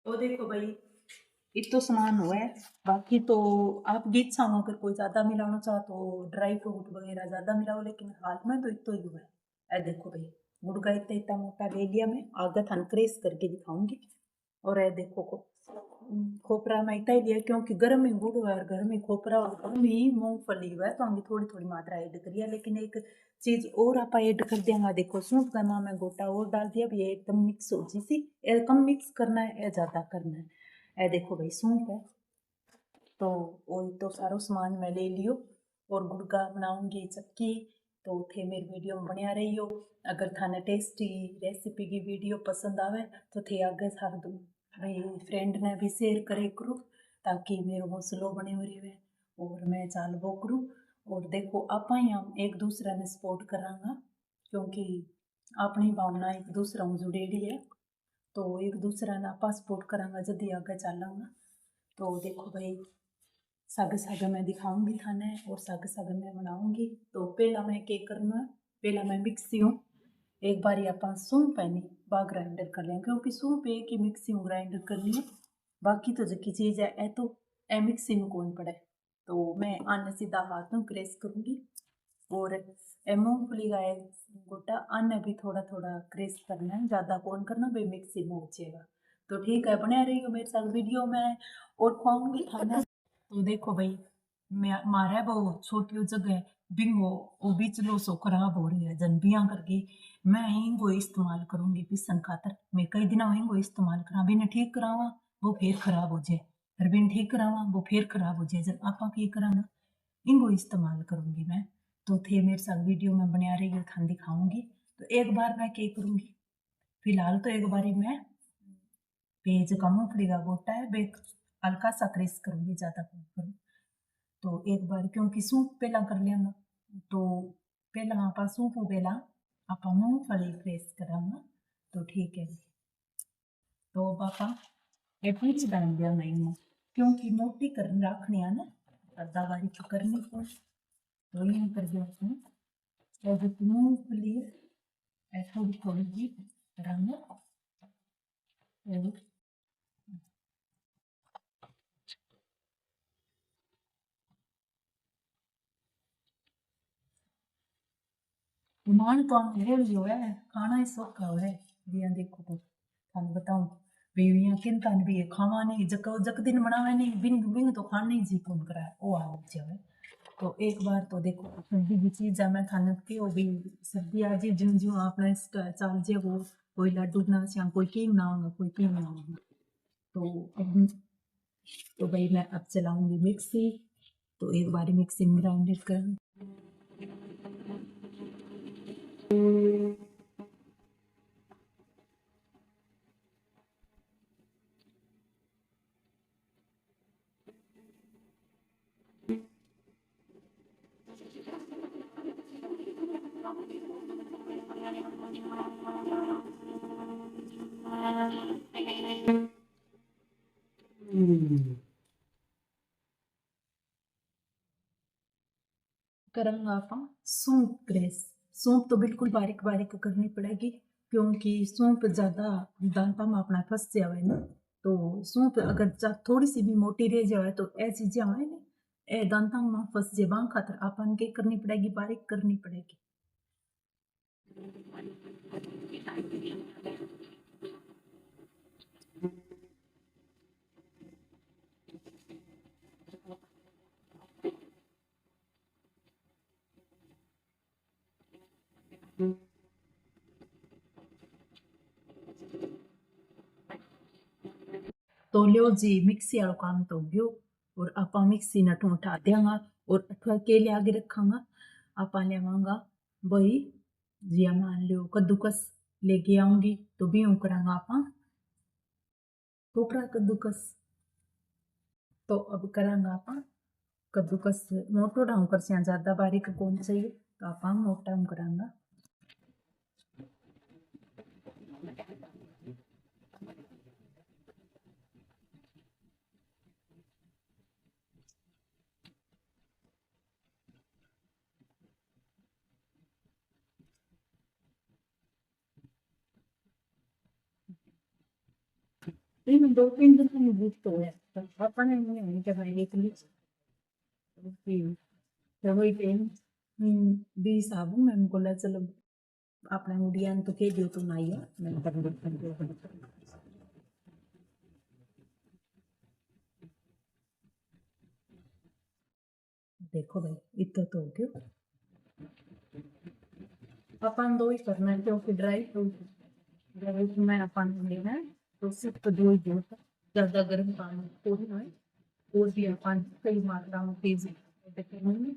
तो देखो भाई, इतो सामान हुआ है। बाकी तो आप गीत चाहो अगर कोई ज्यादा मिलाना चाहो तो ड्राई फ्रूट वगैरह ज्यादा मिलाओ, लेकिन हाल में तो इतो ही हुआ है। ए देखो भाई, गुड़ का इतना इतना मोटा ले लिया मैं, आगे थान क्रेस करके दिखाऊंगी। और ए देखो खोपरा में इतना ही लिया क्योंकि गर्म में गुड़ हुआ है, गर्म में खोपरा और गर्म ही मूंगफली हुआ है, तो हमने थोड़ी थोड़ी मात्रा ऐड करिए। लेकिन एक चीज और आप ऐड कर देंगे, देखो सूप का नाम है, गोटा और डाल दिया। अब ये एकदम मिक्स हो जी सी, कम मिक्स करना है या ज्यादा करना है। ए देखो भाई सूप है, तो वही तो सारो सामान मैं ले लियो। और गुड़ का बनाऊंगी चक्की। तो थे मेरी वीडियो में बनिया रहियो। अगर थाने टेस्टी रेसिपी की वीडियो पसंद आवे तो थे आगे सार दूँ भाई फ्रेंड ने भी शेयर करे करूँ, ताकि मेरे हौसलो बने हो रही है और मैं चाल वो करूँ। और देखो आप हम एक दूसरे ने सपोर्ट करांगा, क्योंकि अपनी भावना एक दूसरा में जुड़ेली है। तो एक दूसरा ने आपा सपोर्ट करांगा जल्दी आगे चलांगा। तो देखो भाई, सागे सागे मैं दिखाऊंगी थाने और सागे सागे मैं बनाऊंगी। तो पहला मैं क्या करना, पहला मैं मिक्सी हूँ एक बार आप सूप है नहीं बा ग्राइंडर कर लें, क्योंकि सूप एक ही मिक्सी में ग्राइंडर करनी है। बाकी तो जकी चीज़ है ए तो ए मिक्सी में कौन पड़े, तो मैं आने सीधा हाथ में क्रेस करूँगी। और ए मूंगफली का है गोटा, आने भी थोड़ा थोड़ा क्रेस करना है, ज़्यादा कौन करना भाई, मिक्सी में हो जाएगा। तो ठीक है, बने रही हो मेरे साथ वीडियो में और खुआऊंगी खाना। तो देखो भाई, मैं मारे वो छोटी जगह बिंगो वो बिचलो सो खराब हो रही है जनबिया करके। मैं हिंगो इस्तेमाल करूंगी पिसन खातर। मैं कई दिन हिंगो इस्तेमाल करा, बिन ठीक करावा वो फिर खराब हो जाए, फिर बिन ठीक करावा वो फिर खराब हो जाए। जब आपा की कराना इनको इस्तेमाल करूंगी मैं। तो थे मेरे साथ वीडियो में बना रही थान दिखाऊंगी। तो एक बार मैं क्या करूंगी, फिलहाल तो एक बारी मैं पेज का मूंगफली का गोटा है बे हल्का सा क्रेस करूंगी, ज्यादा करूँ। तो एक बार क्योंकि सूप पहला कर लेंगे, तो पहला आप सूप पहला आप मूंगफली क्रेस करांगा। तो ठीक है, तो पापा ये पीछ डाल दिया नहीं, क्योंकि मोटी कर रखनी है ना, अद्धा बारी तो करनी को। तो ये कर दिया उसने, तो जो मूंगफली है थोड़ी थोड़ी जी करांगा। मान तो हम जो है खाना ही सौखा है। दिया देखो तो थाने बताऊं बेवियां किन तान भी है खावा नहीं जक दिन बनावे नहीं बिन बिन तो खाने ही जी कौन करा है वो हालत जावे। तो एक बार तो देखो ठंडी की चीज है, मैं थाने की वो भी सर्दी आ जी ज्यों ज्यों आपने चाल जे वो कोई लड्डू बना या कोई की बनाऊंगा कोई की बनाऊंगा। तो तो भाई मैं अब चलाऊंगी मिक्सी। तो एक बार मिक्सी में ग्राइंडर कर करेंगे आप सूप क्रेस। सूप तो बिल्कुल बारीक बारीक करनी पड़ेगी, क्योंकि सूप ज़्यादा दांता में अपना फंस जाए ना। तो सूप अगर थोड़ी सी भी मोटी रह जाए तो ए चीज़ें आए ना ए दांता में फंस जाए, खातर अपन के करनी पड़ेगी, बारीक करनी पड़ेगी। तो लियो जी मिक्सी वाला काम तो हो गयो। और आप मिक्सी न उठा देंगा और अठवा के ले आगे रखांगा। आप लेवांगा वही जिया मान लियो कद्दूकस लेके आऊंगी, तो भी यूं करांगा आप टोकरा कद्दूकस। तो अब करांगा आप कद्दूकस मोटो डाउन कर ज्यादा बारीक कौन चाहिए, तो आप मोटा करांगा। इन 2-3 दिन में बुक तो है पर अपने नहीं होनी क्या भाई एक लिस्ट तो वही टाइम 20 आबू मैं बोला चलो अपने मुड़िया तो कह दियो तुम आई है मैं देखो भाई इतना तो हो गया अपन दो ही करना है क्योंकि ड्राई फ्रूट में अपन लेना है तो सिर्फ तो दो ही दो ज़्यादा गर्म पानी थोड़ी ना है और भी अपन कई मात्रा में तेज करेंगे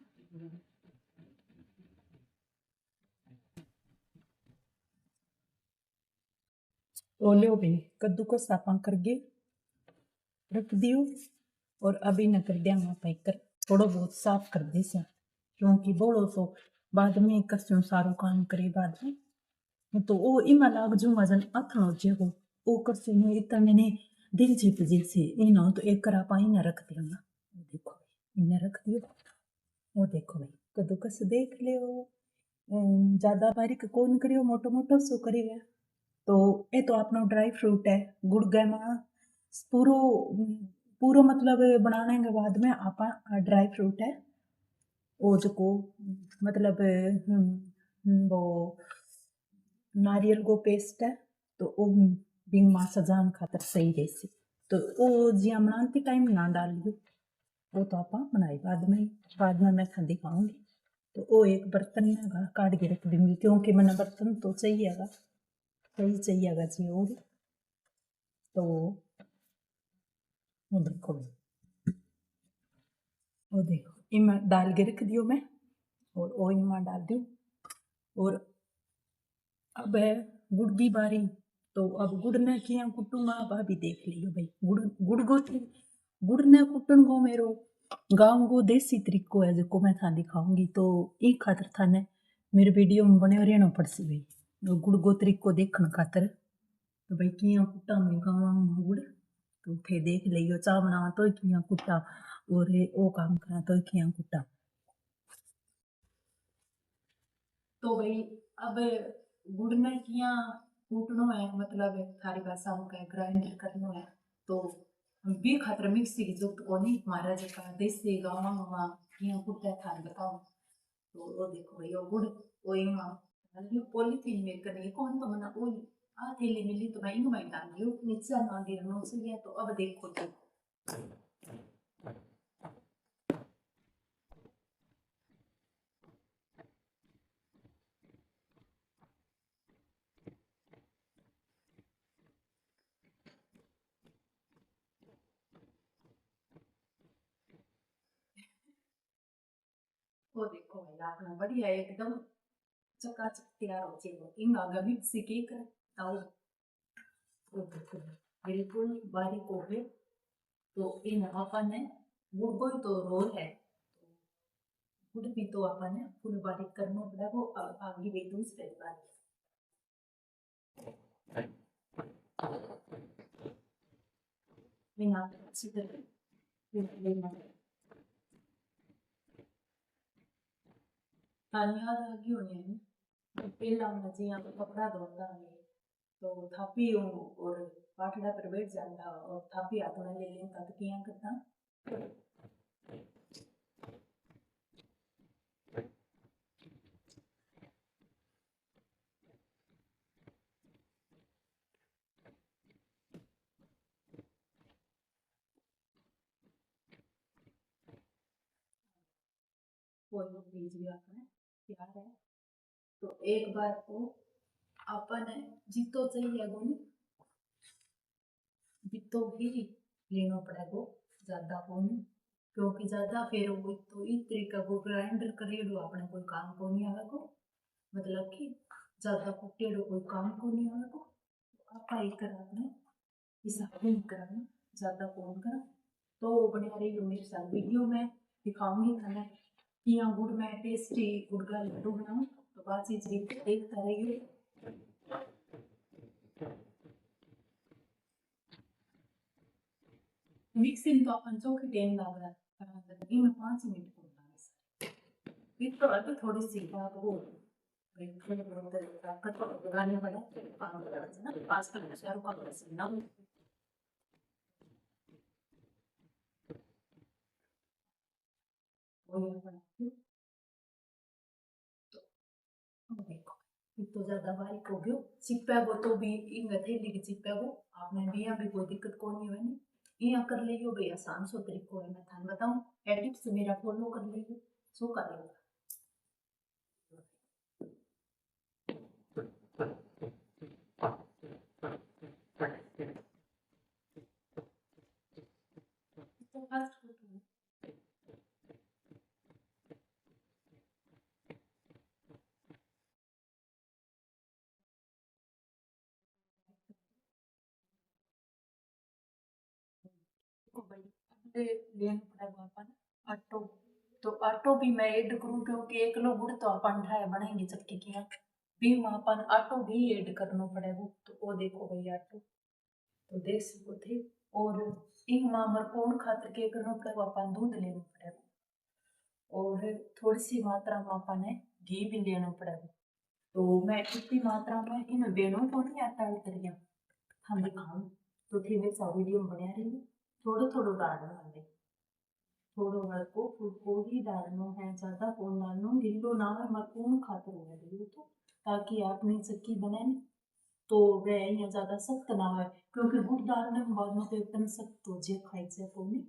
ओले भाई कद्दूकस अपन करके रख दियो और अभी न कर दिया कर थोड़ा बहुत साफ कर दे से क्योंकि बोलो तो बाद में कसो सारो काम करे बाद में तो वो इमा लाग जो मजन अथनो जेको वो करसे में इतना मैंने दिल जीत जैसे इनो तो एक करा पाई ना रख दिया ना देखो इन्हें रख दियो वो देखो भाई कद्दूकस देख लियो ज्यादा बारीक कौन करियो मोटो मोटो सो करियो तो ये तो अपना ड्राई फ्रूट है गुड़ गमा पूरो पूरो मतलब बनाने के बाद में आप ड्राई फ्रूट है वो जो को मतलब वो नारियल को पेस्ट है तो वो बिंग मां सजान खातर सही रहसी तो वो जिया बनाते टाइम ना डाल लियो वो तो आप बनाई बाद में मैं खाती खाऊंगी तो वो एक बर्तन में काट के रख दूंगी क्योंकि मैंने बर्तन तो चाहिएगा सही चाहिएगा जी और तो वो देखो वो देखो इमा डाल के रख दियो मैं और ओ इमा डाल दूँ और अब है गुड़ की बारी तो अब गुड़ ने किया कुटूंगा अब अभी देख लियो भाई गुड़ गुड़ को गुड़ ने कुटन को मेरो गाँव को देसी तरीको है जो मैं था दिखाऊंगी तो एक खातर थाने मेरे वीडियो में बने रहना पड़सी भाई गुड़ को तरीको देखने खातर तो भाई किया कुटा में गाँव में गुड़ तो थे देख लियो चाह बनावा तो किया कुटा और वो काम करा तो किया कुटा तो भाई अब गुड़ में किया कूटनो है मतलब थारी भाषा में कहे ग्राइंडर करनो है तो बी खातर मिक्सी की जरूरत कोनी हमारा जका देसी गाँव में किया कुटा थार बताओ तो वो देखो भाई वो गुड़ वो इमा पॉलीथीन में करने कौन तो मना वो आ थैली मिली तो मैं इनमें में डाल दियो नीचे ना गिरनो से गया तो अब देखो तो वो देखो भाई आपने बढ़िया एकदम चकाचक तैयार हो जाएगा इन आगे मिक्सी के कर ताऊ वो देखो बिल्कुल बारीक हो गए तो इन अपन ने गुड़ को ही तो रोल है गुड़ भी तो अपन ने फुल बारीक करना पड़ा वो आगे भी दूसरे बारीक बिना अच्छी तरह लेना तानी याद आ गई होनी है पहला मैं जिया तो कपड़ा धोता है तो थापी और पाठड़ा पर बैठ जाता और थापी हाथ में ले लेता तो किया करता कोई बीज भी अपने तैयार है तो एक बार तो अपन जीतो चाहिए गुण जितो ही लेना पड़ेगा ज्यादा कौन क्योंकि ज्यादा फिर वो तो इस तरीका को ग्राइंडर करेडो अपने कोई काम को नहीं आवे को मतलब कि ज्यादा कुटेडो कोई काम को नहीं आवे को आप ही कर अपने हिसाब नहीं करना ज्यादा कौन कर तो बने रही हो मेरे साथ वीडियो में दिखाऊंगी थाने कि यहाँ गुड़ में टेस्टी गुड़ का लड्डू बनाऊं तो बात चीज देखता रहिए मिक्सिंग तो अपन चौकी टाइम लग रहा है में 5 मिनट को बनाने फिर तो अभी थोड़ी सी बात वो गाने वाला काम कर रहा है ना 5 मिनट से रुका कर ना तो ज्यादा बारीक हो गयो चिपैगो तो भी इन थैली की चिपैगो आपने भी यहाँ भी कोई दिक्कत को नहीं है यहाँ कर लियो भाई आसान सो तरीको है मैं थान बताऊं ए टिप्स मेरा फॉलो कर लियो शू करेगा लेन पड़ेगा अपन आटो तो आटो भी मैं ऐड करूँ क्योंकि 1 किलो गुड़ तो अपन ढाई बनाएंगे चक्की की भी अपन आटो भी ऐड करना पड़ेगा तो वो देखो भाई आटो तो देख सको थे और इन मामर कौन खातर के करना पड़ेगा अपन दूध लेना पड़ेगा और थोड़ी सी मात्रा में अपन ने घी भी लेना पड़ेगा तो मैं इतनी मात्रा में इन बेनों को नहीं आटा उतरिया हम दिखाऊं तो फिर वैसा वीडियो बना रही थोड़ा थोड़ा डालना हमने थोड़ो हल्को फुल्को ही डालना है ज्यादा कौन डालना गिल्लो ना है मरकून खातर हो रही तो ताकि आपने चक्की बनाए तो वह यहाँ ज्यादा सख्त ना हो क्योंकि गुड़ डालने के बाद में तो एकदम सख्त हो जाए खाई से कोनी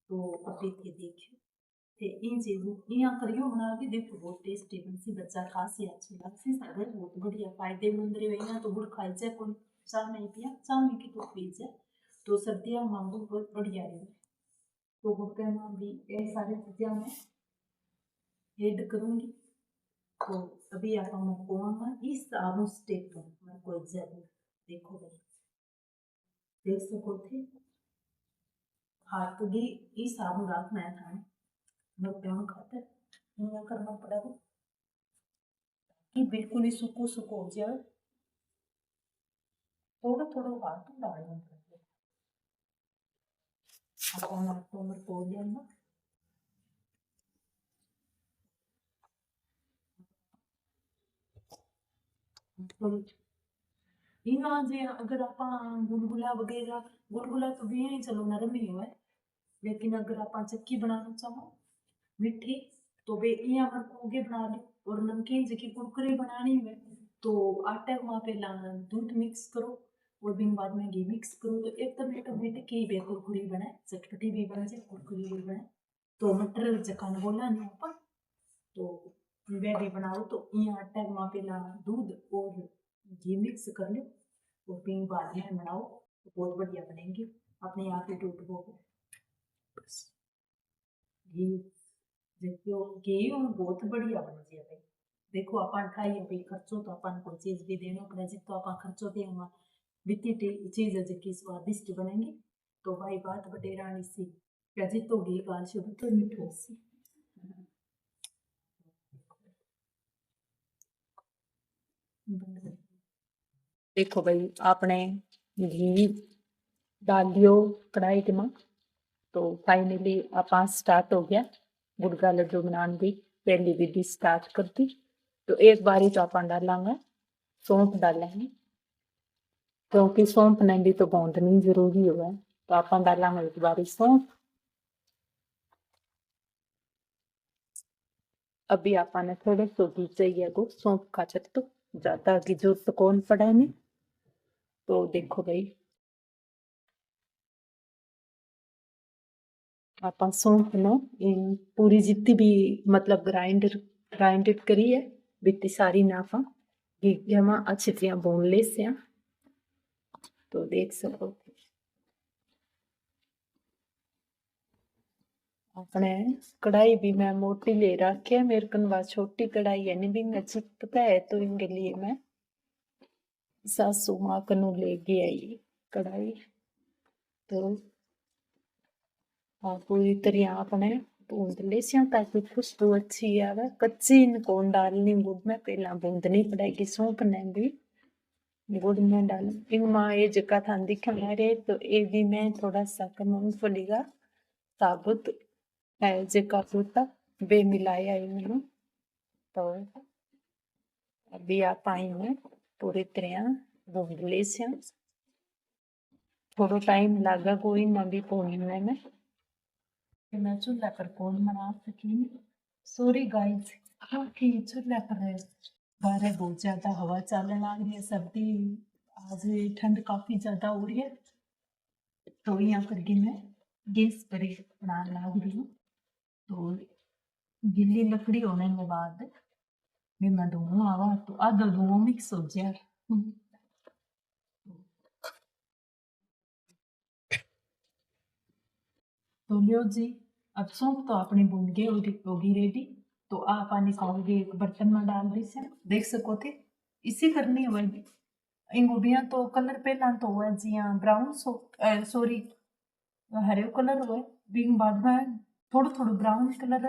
तो अभी थे देखियो ते इन चीज यहाँ करियो बना के देखो बहुत टेस्टी बनसी बच्चा खासी अच्छी लगती सागर बहुत बढ़िया फायदेमंद रहे यहाँ तो गुड़ खाई से कौन चाह नहीं पिया चाह में की तो पी जाए तो सर्दियाँ मांगो बहुत बढ़िया रहे तो गुड़ में भी ये सारी चीजें मैं ऐड करूंगी तो अभी आप मैं इस साबुन स्टेप पर मेरे को एग्जैक्ट देखो भाई देख सको थे हाथ भी इस साबुन रखना है थाने मैं प्यान खातर क्या करना पड़ेगा कि बिल्कुल ही सुको सुको हो जाए थोड़ा थोड़ा हाथ डालना पड़ेगा अपन आपको मेरे को लेना हाँ जी अगर आप गुलगुला वगैरह गुलगुला तो भी ही चलो नरम ही हुआ है लेकिन अगर आप चक्की बनाना चाहो मिठी तो वे यहाँ पर कोगे बना लो और नमकीन जकी कुरकुरे बनानी है तो आटे में पहला दूध मिक्स करो और बिन बाद में घी मिक्स करो तो एकदम ऑटोमेटिक ही वे कुरकुरी बने चटपटी भी बने जाए कुरकुरी भी बने तो मटर जका बोला नहीं अपन तो वे भी बनाओ तो यहाँ आटे में पहला दूध और घी मिक्स कर लो और बिन बाद में बनाओ तो बहुत बढ़िया बनेंगे अपने आप ही टूट वो घी देखियो गेहूं बहुत बढ़िया बन जाए भाई देखो अपन खाइए भाई खर्चो तो अपन कोई चीज भी देना पड़े जितो अपन खर्चो दे हम बीती चीज है जिकी स्वादिष्ट बनेंगी तो भाई बात बटेरानी सी क्या जितो घी गाल शुभ तो मीठो सी देखो भाई आपने घी डाल लियो कढ़ाई में तो फाइनली आप स्टार्ट हो गया गुड़ का लड्डू बनाने की पहली विधि स्टार्ट कर दी तो एक बारी तो अपन डालेंगे सौंफ डालेंगे क्योंकि सौंफ ने भी तो भूननी जरूरी है तो अपन डालेंगे एक बारी सौंफ अभी आपने थोड़े सो घी चाहिए को सौंफ का चट्टू ज्यादा की जरूरत कौन पड़े नहीं तो देखो भाई आप सौंफ नो पूरी जितनी भी मतलब ग्राइंडेड करी है बितनी सारी ना आप घी में अच्छी तरह भून ले से तो देख सको अपने कढ़ाई भी मैं मोटी ले रखी है मेरे कन छोटी कढ़ाई है नहीं भी मैं चिपका है तो इनके लिए मैं सासू माँ कनु लेके आई कढ़ाई तो पूरी तरह आपने भूंद ले ताकि खुशबू अच्छी आवे कच्ची कौन डालनी गुड़ में पहला भूंदनी पड़ेगी सौंफ ने भी गुड़ में डाल इनमें ये जगह था दिखा रहे तो ये भी मैं थोड़ा सा मूंगफली का साबुत है जका सूता बे मिलाया इन्होंने तो अभी आप आई में पूरी तरह भूंद ले थोड़ा टाइम लगा कोई में भी भूनने में मैं चूल्हा पर कौन बना सकी सॉरी गाइस हाँ ठीक चूल्हा पर है बाहर बहुत ज्यादा हवा चलने लग रही है, सर्दी आज ठंड काफी ज्यादा हो रही है। तो यहाँ करके मैं गैस पर ही बनाने लग रही हूँ। तो गीली लकड़ी होने के बाद भी मैं धुआं आवा तो आधा धुआं मिक्स हो जाए। तो लियो जी, अब सौंफ तो अपनी भून गई होगी रेडी। तो आप पानी खाओगे एक बर्तन में डाल दी से देख सको थे। इसी करनी है वही इन गोभियां तो कलर पहला तो हुआ जिया ब्राउन सॉरी हरे कलर हुआ बिंग बाद में थोड़ा थोड़ा ब्राउन कलर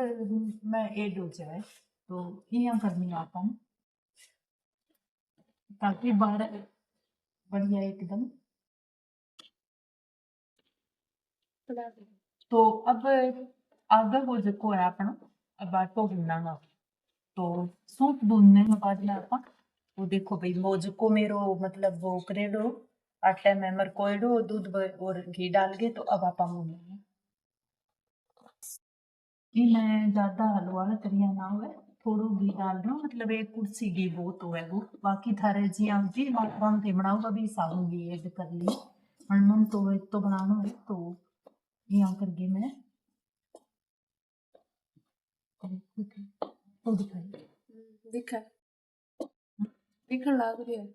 में ऐड हो जाए। तो यहाँ करनी है अपन ताकि बाहर बढ़िया एकदम। तो अब आधा हो जो है अपना अब आटो भूनना। तो सूप भूनने के बाद में अपन वो देखो भाई मोज को मेरो मतलब वो करेडो आटे में मरकोएडो दूध और घी डाल के तो अब आप भूनेंगे। ये मैं ज्यादा हलवा तरिया ना हुआ थोड़ो घी डाल रहा हूँ मतलब एक कुर्सी घी बहुत हुआ वो बाकी थारे जी आप जी मात्रा में बनाऊंगा भी साबुन घी ऐड कर ली मन तो एक तो बनाना है तो यहाँ करके मैं तो दिखाई दिखा दिखण लाग रही है।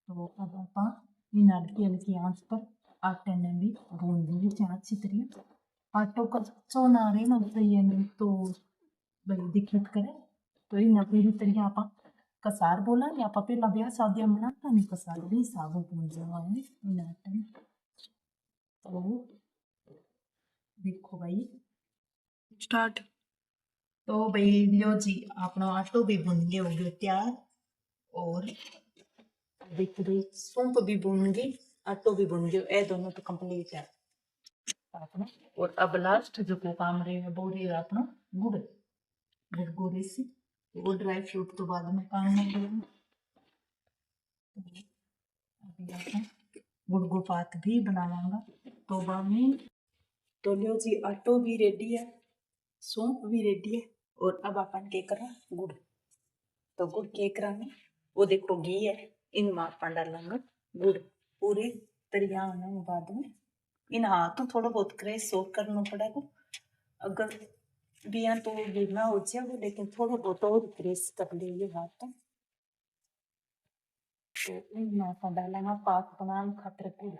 तो अब आप इन हल्की हल्की आंच पर आटे ने भी भून लीजिए अच्छी तरह। आटो कच्चो ना रहे ना चाहिए नहीं तो बड़ी दिक्कत करे। तो इन पूरी तरह आप कसार बोला नहीं आप पहला ब्याह शादी में बनाता नहीं कसार भी साबु भून जावा है इन आटे में। तो देखो भाई स्टार्ट। तो भाई लियो जी अपना आटो भी भून गया हो गया तैयार। और देखो भाई सौंफ भी भून गई आटो भी भून गया ये दोनों तो कंप्लीट है अपना। और अब लास्ट जो को काम रहे वो रही है अपना गुड़ गुड़ गोरे से वो ड्राई फ्रूट तो बाद में काम नहीं करेंगे। अभी अपन गुड़ गोपात भी बनावांगा तो बामी। तो लियो जी आटो भी रेडी है सौंफ भी रेडी है और अब अपन के करा गुड़। तो गुड़ के करा में वो देखो घी है इन मापा डालेंगे गुड़ पूरे तरिया होने के बाद में इन हाँ तो थोड़ा बहुत क्रेस सोक करना पड़ेगा। अगर बिया तो गिरना हो जाएगा लेकिन थोड़ा बहुत और क्रेस कर लीजिए हाथ। तो इन मापा डालेंगे पाक बनाने खातिर गुड़।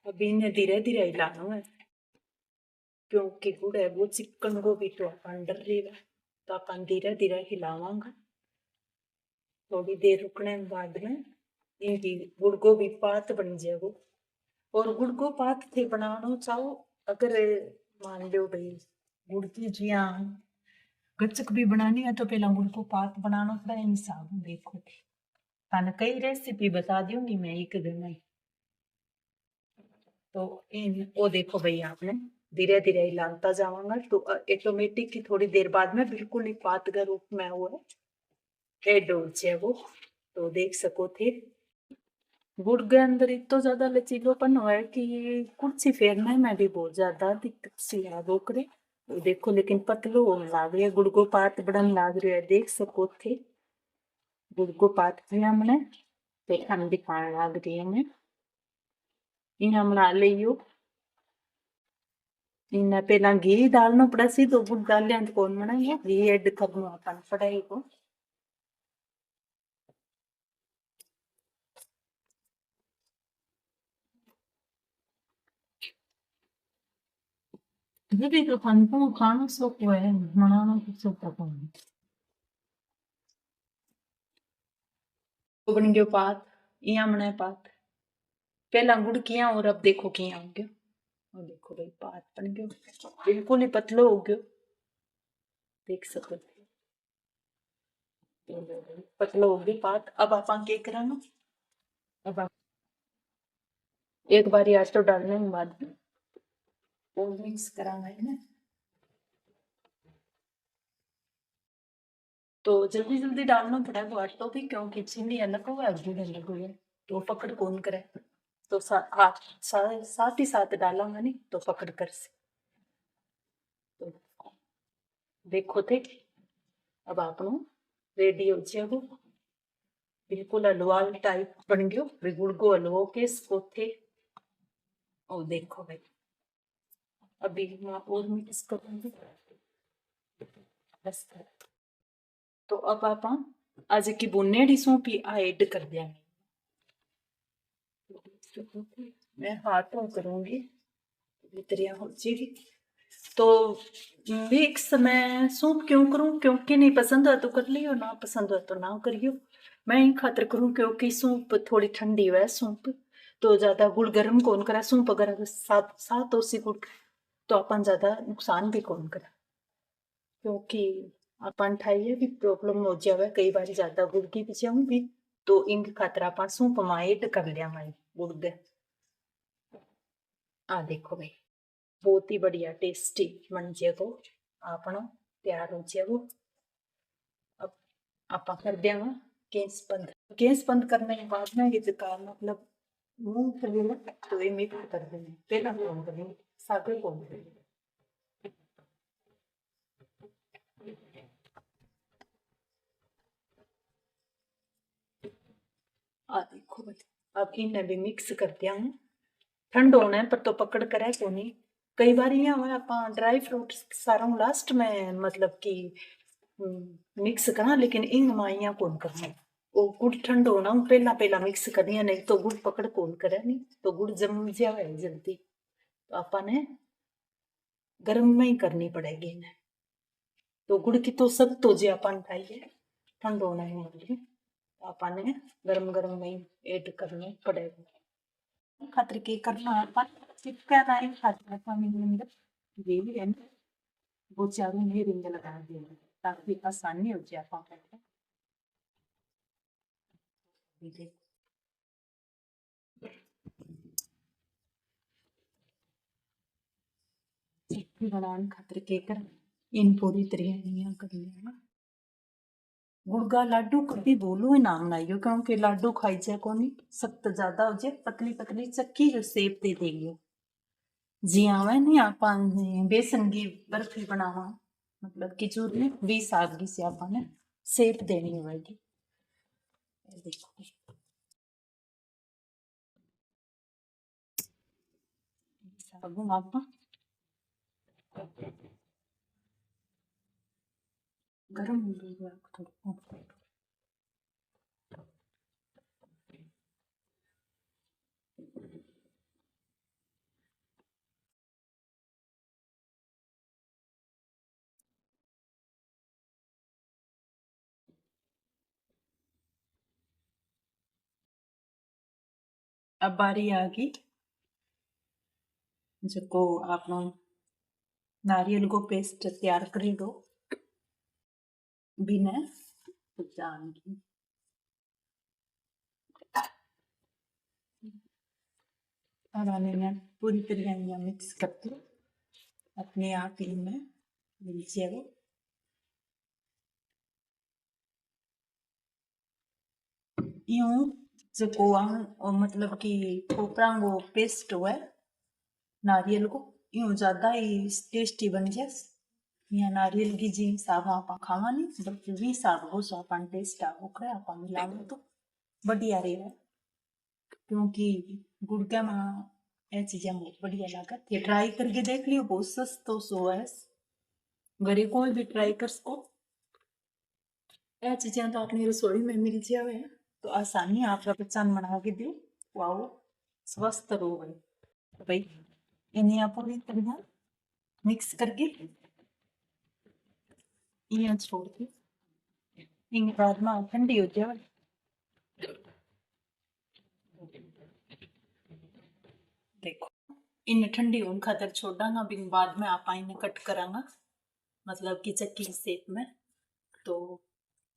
अब इन्हें धीरे धीरे हिलाना है क्योंकि गुड़ है वो चिकन को भी तो अपन डर रही है। तो अपन धीरे धीरे हिलावांगा थोड़ी देर रुकने के बाद में इनकी गुड़ को भी पात बन जाएगा। और गुड़ को पात थे बनाना चाहो अगर मान लो भाई गुड़ की जिया गच्चक भी बनानी है तो पहला गुड़ को पात बनाना पड़ा इन साबुन देखो थाने कई रेसिपी बता दूंगी मैं एक दिन में। तो इन वो देखो भाई आपने धीरे धीरे हिलाता जाऊंगा तो ऑटोमेटिक की थोड़ी देर बाद में बिल्कुल ही पात का रूप में हुआ है डोल है वो। तो देख सको थे गुड़ के अंदर इतना ज्यादा लचीलोपन हुआ है कि कुर्सी फेरने में भी बहुत ज्यादा दिक्कत सी है वो करे। वो देखो लेकिन पतलो होने लाग रही है गुड़ को पात बढ़न लाग रही है देख सको थे गुड़ को पात भी हमने देखा दिखाने लाग रही है मैं इन हम बना लियो। इन पहला घी डालना पड़ा सी तो गुड़ डाल लिया तो कौन बनाएगा घी ऐड करना अपन पड़ाई को। दीदी तो खाना शौक है बनाना कुछ शौक तो बन गयो पात यहाँ बनाए पात पहला गुड़ किया और अब देखो किया हो गया। और देखो भाई पात बन गयो बिल्कुल ही पतलो हो गयो देख सको पतलो हो गई पात। अब आप के कराना अब आप एक बार आटो डालने के बाद और मिक्स कराना है ना। तो जल्दी जल्दी डालना पड़ा वो आटो भी, क्योंकि चीनी अलग हुआ है गुड़ अलग हुआ है, तो पकड़ कौन करे। तो साथ ही साथ डालांगा नहीं तो पकड़ कर से। तो देखो थे अब आपनो रेडी हो जाएगो, बिल्कुल हलवा टाइप बन गयो। गुड़ को हलवो के इसको थे। और देखो भाई अभी मैं और मिक्स करूंगी बस। तो अब आप आज की बुनेड़ी सौंपी आ ऐड कर देंगे। मैं हाथों करूंगी भितरिया हो जाएगी। तो मिक्स मैं सूप क्यों करूं, क्योंकि नहीं पसंद है तो कर लियो, ना पसंद है तो ना करियो। मैं ही खातर करूं क्योंकि सूप थोड़ी ठंडी है सूप, तो ज्यादा गुड़ गर्म कौन करा। सूप अगर सात सात ओसी गुड़ तो अपन ज्यादा नुकसान भी कौन करा, क्योंकि अपन ठाइए भी प्रॉब्लम हो जावे कई बार ज्यादा गुड़ की भी जाऊं भी, तो इंग खातर अपन सूप में ऐड कर लिया मैं गुड़ दे। आ देखो भाई बहुत ही बढ़िया टेस्टी बन जाएगो आपनो, तैयार हो जाएगो। अब आप कर देंगे गैस बंद। गैस बंद करने के बाद ना ये जका मतलब मूंगफली ना तो ये मिक्स कर देंगे, पहला कौन करेंगे सागर कौन करेंगे। आ देखो भाई अब इन्हें भी मिक्स कर दिया हूँ। ठंड होना है पर तो पकड़ कर है को नहीं। कई बार यहाँ आप ड्राई फ्रूट सारा लास्ट में मतलब कि मिक्स करा, लेकिन इंग माइया कौन करना वो गुड़ ठंड होना पहला पहला मिक्स करनी, नहीं तो गुड़ पकड़ कौन करे, नहीं तो गुड़ जम जावे जल्दी। तो अपन गर्म में ही करनी पड़ेगी इन्हें। तो गुड़ की तो सख्त हो जाए अपन खाइए, ठंड होना है मतलब अपन गरम गरम में ही ऐड करना पड़ेगा। खातर के करना अपन चिपका नहीं खातर अपन अंदर ये भी है ना वो चारों में रिंग लगा देंगे ताकि आसानी हो जाए अपन को। चिट्ठी बनाने खातर के कर इन पूरी तैयारियां कर लेना। गुड़ का लाडू कभी बोलो ही नाम लाइयो, क्योंकि लाडू खाई जाए को नहीं सख्त ज्यादा हो जाए, पतली पतली चक्की जो सेप दे देगी। जी आवे नहीं आप बेसन की बर्फी बनावा मतलब कि चूरने 20 आदमी से आपने सेप देनी होगी। देखो साबुन आप गरम थोड़ा अब बारी आ गई जो आप नारियल को पेस्ट तैयार करी दो बिना जान की। और आने पूरी तरह मिक्स करके अपने आप ही में मिल जाएगा। यूं जो मतलब कि खोपरा वो पेस्ट हुआ है नारियल को यूं ज्यादा ही टेस्टी बन जाए। या नारियल की जी साग आप खावा नहीं बल्कि भी साग हो सो अपन टेस्ट आखड़ा आप मिलाओ तो बढ़िया रहेगा, क्योंकि गुड़ का ये चीजें बहुत बढ़िया लागत। ये ट्राई करके देख लियो बहुत सस्तो सो है घरे कोई भी ट्राई कर सको। ये चीजें तो अपनी रसोई में मिल जावे तो आसानी आपका पहचान बना के दो वाओ स्वस्थ रहो भाई। इन्हें आप पूरी तरह मिक्स करके ये छोड़ के इनके बाद में ठंडी हो जाए। देखो इन ठंडी होने खातर छोड़ांगा बिन बाद में आप इन्हें कट करांगा मतलब कि चक्की शेप में, तो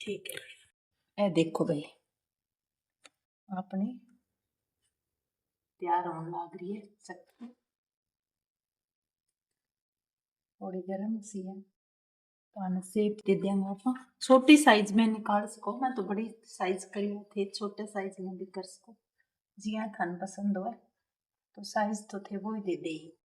ठीक है। ए देखो भाई अपनी तैयार होने लग रही है चक्की, थोड़ी गर्म सी है। तो शेप दे देंगे आप छोटी साइज में निकाल सको। मैं तो बड़ी साइज करी थे, छोटे साइज में भी कर सको जिया थान पसंद हो। तो साइज तो थे वो ही दे दे।